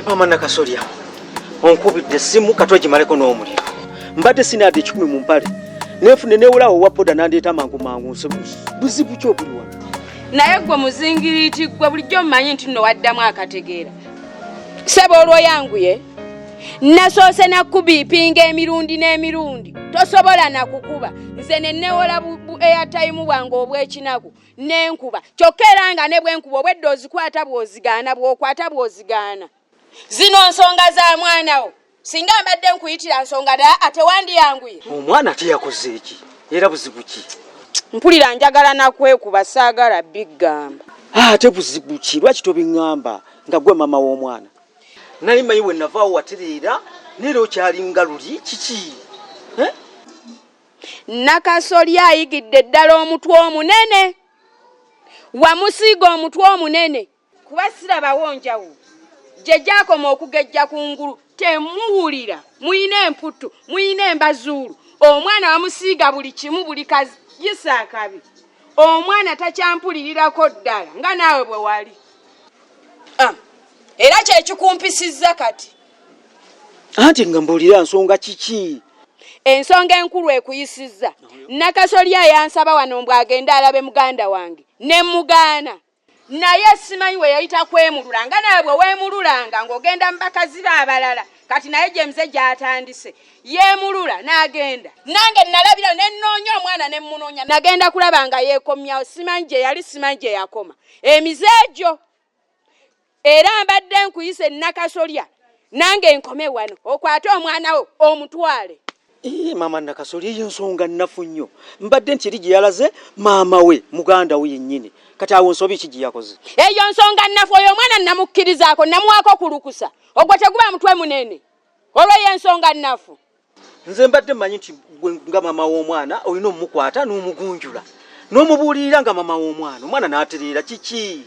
Mama Nakasolya onkubidde simu katwaji maleko n'omuliro mbadde sinadde 10 mu mpale nefune newulawo wa poda nandeeta mangu buzibu kyo buli wano naye gwe muzingiriti gwe bulijjo mmanyi nti nno waddamu akategeera sebo olwoyanguye nasoose nakubipinga emirundi n'emirundi tosobola nakukuba nze nenewola airtime bwange obw'ekinaku nenkuba kyokka era nga ne bwenkuba obwedde ozikwata bw'ozigaana bw'okwata bw'ozigaana zino nsonga za mwanawo singa mbadde nkuyitira nsonga da ate wandiyanguye omwana teyakoze eki era buzibu ki mpulira njagala nakwekuba saagala biggamba ate buzibu ki lwaki tobiŋŋamba nga gwe mama w'omwana nali manyi we navaawo watereera neera okyalinga luli kiki Nakasolya ayigidde ddala omutwe omunene wamusiiga omutwe omunene kuba sirabawo njawo gye gyakoma okugejja ku ngulu temuwulira muyina emputu muyina embazuulu omwana wamusiiga buli kimu buli kayisa akabi omwana takyampulirirako ddala nga naawe bwe wali era kyekikumpisizza kati anti nga mbuulira nsonga kiki ensonga enkulu ekuyisizza Nakasolya yansaba wano mbwagenda alabe muganda wange ne mugaana naye simanyi we yayita kwemulula nga nawe bwe weemululanga ng'ogenda mu bakazi b'abalala kati naye gye mze gy'atandise yeemulula n'agenda nange nalabira ne nnoonya omwana ne mmunoonya nagenda kulaba nga yeekomyawo simanyi gye yali simanyi gye yakoma emize egyo era mbadde nkuyise Nakasolya nange nkome wano okwate omwana wo omutwale mama Nakasolya eyo nsonga nnafu nnyo mbadde nti eri gye yalaze maama we muganda we yennyini kati awo nsobi ki gye yakoze eyo nsonga nnafu oyo omwana namukkirizaako namuwaako kulukusa ogwo teguba mutwe munene olw'eyo ensonga nnafu nze mbadde mmanyi nti nga mama w'omwana olina omukwata n'omugunjula n'omubuulirira nga mama w'omwana omwana n'atereera kiki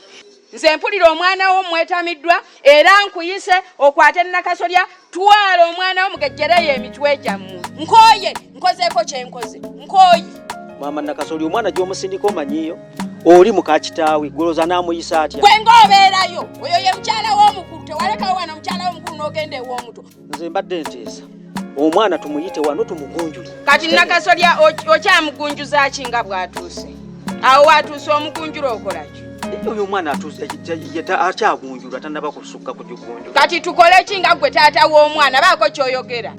nze mpulira omwana wo mwetamiddwa era nkuyise okwate Nakasolya twala omwana wo mugejjereyo emitwe gyammwe nkoye nkozeeko kyenkoze nkoye mama Nakasolya omwana gy'omusindika omanyiyo oli mukakitaawe goloza n'amuyisa atya gwe ng'obeerayo oyo ye mukyala w'omukulu tewalekawo wano mukyala w'omukulu n'ogenda ew'omuto nze mbadde nteesa omwana tumuyite wano tumugunjule kati Nakasolya okyamugunjuza ki nga bw'atuuse awo watuuse omugunjula okolaki oyo omwana akyagunjulwa tannaba kusukka ku gigunjula kati tukole ki nga gwe taata w'omwana baako ky'oyogera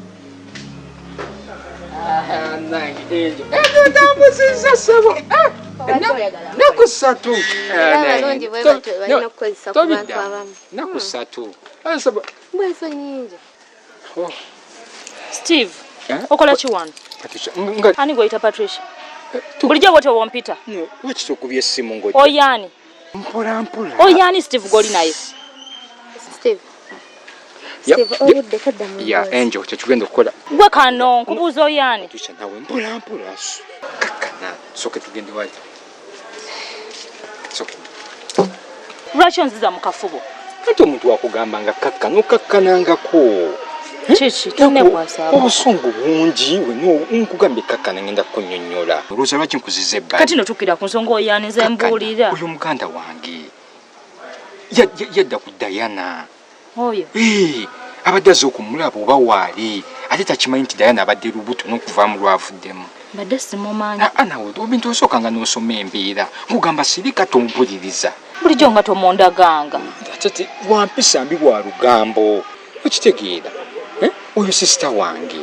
tambuzizza ssebo nakusatu nakusatu Steve okola ki wano ani goyita Patricia bulijjo bwotyo wompita lwekitokubya essimu ngo oyani mpola mpola oyani Steve goli naye ya Angel kyekigenda okukola gwe kano nkubuuza oyani Patricia nawe mpola mpola kakkana soke tugende wali soke lwaki onziza mu kafubo ate omuntu wakugamba nga kakkana okakkanangako kiki tonekwasaba obusungu bungi nkugambye kakkana ngenda kunnyonnyola olwooza lwaki nkuziza ebbali kati notukkira ku nsonga oyani nze mbuulira oyo muganda wange yadda ku Diana oyo abadde azze okumulaba oba waali ate takimanyi nti Diana abadde lubuto n'okuvaamu lwavuddemu mbadde simumanyi nawe obintu osookanga n'osoma embeera nkugamba sirika tompuliriza bulijjo nga tomondaganga ate wampisa mbi wa lugambo okitegeera oyo sisita wange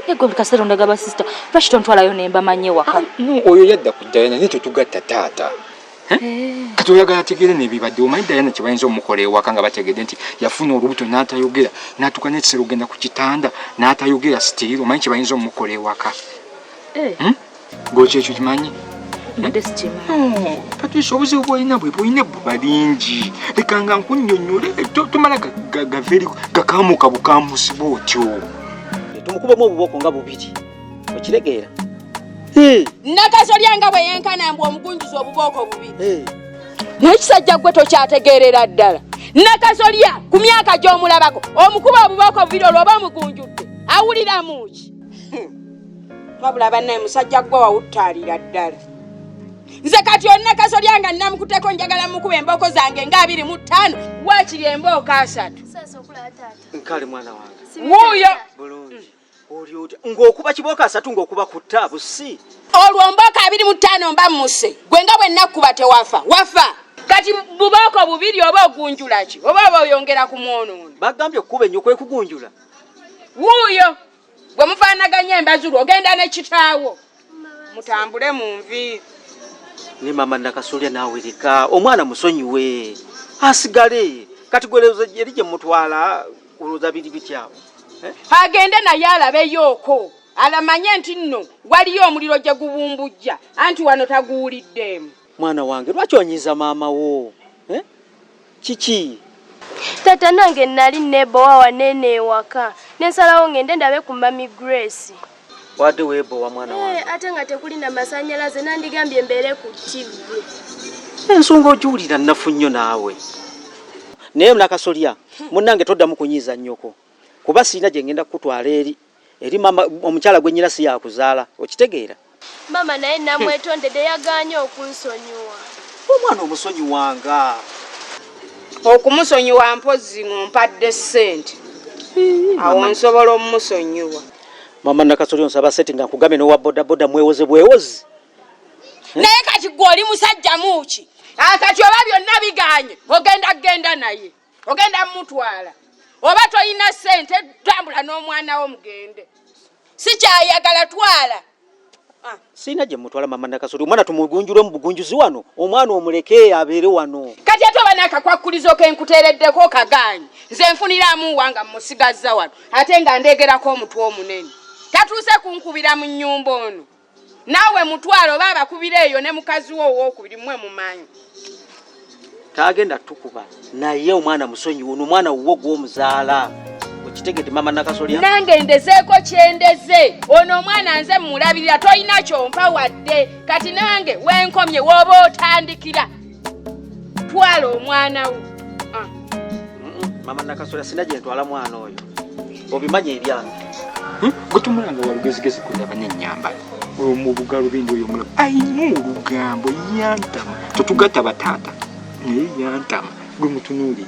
ego buli kaseera ondagaba sisita lwaki tontwalayo nemba manye waka oyo yadda ku Diana naye tetugatta taata kati oyagala ategeere n'ebibadde omanyi Diana kye bayinza omukola ewaka nga bategedde nti yafuna olubuto n'atayogera n'atuuka n'ekiseera ogenda ku kitanda n'atayogera sitiiri omanyi kye bayinza omukola ewaka gwekyo ekyo kimanyi Patricia obuzibu bwolina bwe bwolina ebbuba lingi leka nga nkunnyonnyole tomala gaveeri gakaamuka bukaamusi bwotyo tumukubamu obuboko nga bubiri okiregeera Nakasolya nga bwe yenkana mbu omugunjuza obubooko bubiri n'ekisajja gwe tokyategeerera ddala Nakasolya ku myaka gy'omulabako omukuba obubooko bubiri olwoba omugunjudde awulira muki wabula bannaye musajja gwe wawuttaalira ddala nze kati onna Nakasolya nga nnamukuteko njagala mukuba embooko zange nga 25 waakiri embooko 3 Omaso okula tata. Nkale mwana wange. Wuuyo. Bulungi. Oli ng'okuba kiboka asatu ng'okuba ku ttaabu si. Olwo mboka 25 mba muse. Gwe nga bwe nakuba tewafa. Wafa. Kati buboko bubiri oba ogunjula ki? Oba oyongera ku mwono. Bagambye okuba ennyo kwe kugunjula. Wuuyo. Gwe mufaanaganya embazulu ogenda ne kitaawo. Mutambule mu nvi. Ne mama Nakasolya nawereka omwana musonyiwe. Asigale. Kati gwerezo eri gye mutwala uluza biri bityawo. Agende naye alabeyooko. Alamanye nti nno waliyo omuliro gye gubumbujja. Anti wano taguwuliddemu. Mwana wange lwaki onyiza maama wo? Kiki? Tata nange nali nebowa wanene ewaka. Nensalawo ngende ndabe ku Mami Grace. Wadde weebowa mwana wange. Ate nga tekuli na masanyalaze nandigambye mbeere ku TV. Ensonga ojuwulira nnafu nnyo naawe. Naye Nakasolya, munnange toddamu kunyiza nnyoko. Kuba sina gye ngenda kutwala eri mama omukyala gwe nnyina si yakuzaala. Okitegeera? Mama naye namwetondedde yaganye okunsonyiwa. Omwana omusonyi wanga. Okumusonyiwa mpozi ng'ompadde ssente. Awo nsobola omusonyiwa. Mama Nakasolya onsaba sente nga nkugambe n'owa bodaboda mwewoze bwewozi. Naye kati gw'oli musajja muki. Kati oba byonna biganye genda naye. Ogenda mutwala. Oba toyina ssente tambula n'omwana wo mugende. Si kyayagala twala. Sina gye mutwala mama Nakasolya. Omwana tumugunjule mu bugunjuzi wano. Omwana omuleke abeere wano. Kati ate oba n'akakwakulizo ke nkuteereddeko kaganye. Nze nfuniramu wanga musigaza wano. Ate nga ndegerako omutwe omunene. Tatuuse kunkubira mu nnyumba ono. Naawe mutwalo oba abakubira eyo ne mukazi wo owookubiri mmwe mumanyi. Tagenda tukuba. Naye omwana musonyi wono omwana wuwo gw'omuzaala. Okitegedde mama Nakasolya? Nange ndezeeko kyendeze. Ono omwana nze mmulabirira toyina kyompa wadde. Kati nange wenkomye w'oba otandikira. Twala omwana wo. Mama Nakasolya sina gye ntwala mwana oyo. Obimanye ebyange. Gutumulanga walugezigezi kulaba n'ennyamba. Oyo mu bugalo bindi oyo mulaba. Ayimu olugambo yantama. Totugatta bataata. Naye yantama. Gwe mutunuuli.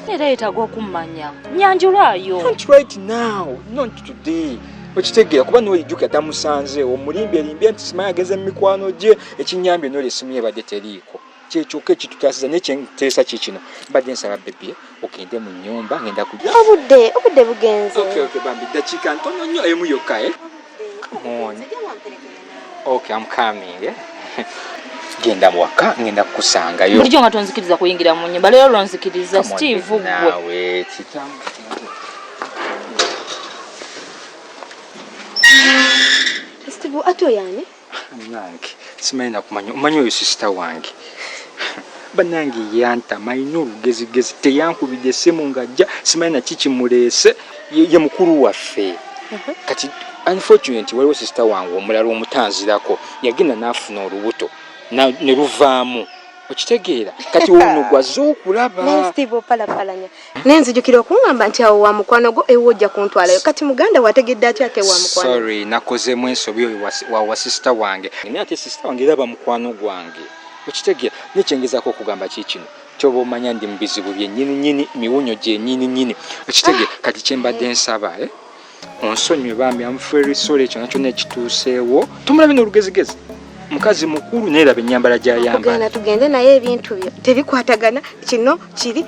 Era yetaaga okummanya. Nyanjulaayo. Not right now. Not today. Okitegeera kuba n'olijjuka tamusanze omulimbe limbye nti simanyi ageze mu mikwano gye ekinyambye n'oli essimu ye badde teriiko. Kyekyoka ekitutaasiza n'ekyenteesa kikino. Badde nsaba bebye ogende mu nnyumba ngenda kujja. Obudde bugenze. Okay, bambi dakiika ntono nnyo emu yokka Come on. Okay, I'm coming. Genda mwaka ngenda kukusangayo. Bulijjo nga tonzikiriza kuyingira mu nnyumba. Leero lonzikiriza Steve gwe. Nawe kitamu. Steve ato yani? Nange simanyi nakumanya. Omanyi oyo sister wange. Banange yantama ino olugezigezi teyankubidde essimu ng'ajja simanyi na kiki muleese ye mukulu waffe. Kati unfortunately waliwo sister wange omulala omutanzirako yagenda n'afuna olubuto ne luvaamu. Okitegeera kati ono gwaze okulaba. Ne Steve opalapalanya. Nenzijukira okungamba nti awo wa mukwano gwo ewo ojja kuntwalayo. Kati muganda wategedde atya ate wa mukwano? Sorry, nakozemu ensobi oyo wa sister wange. Naye ate sister wange eraba mukwano gwange. Okitegeera nekyengezako okugamba kikino. Kyoba omanya ndi mu bizibu byennyini miwunyo gye nnyini. Okitegeera kati kyembadde nsaba onsonyiwe bambi I'm very sorry ekyo nakyo nekituuseewo. Tumulabe n'olugezigezi. Mukazi mukulu neeraba ennyambala gy'ayambala. Tugende naye ebintu byo tebikwatagana kino kiri.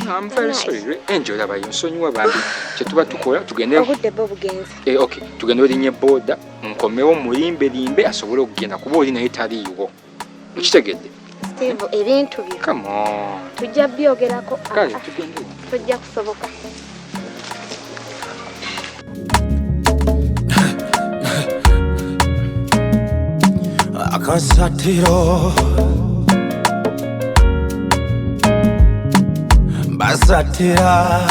I'm very sorry. Angel aba yonsonyiwa bambi. Kye tuba tukola tugende. Obudde bwo bugenze. Okay, tugende olinye boda nkomewo mulimbe asobole okugenda kuba oli naye taliiwo. Okitegedde? Steve ebintu byo. Come on. Tujja byogerako. Kale tugende. Tujja kusoboka. Akasatiro basatira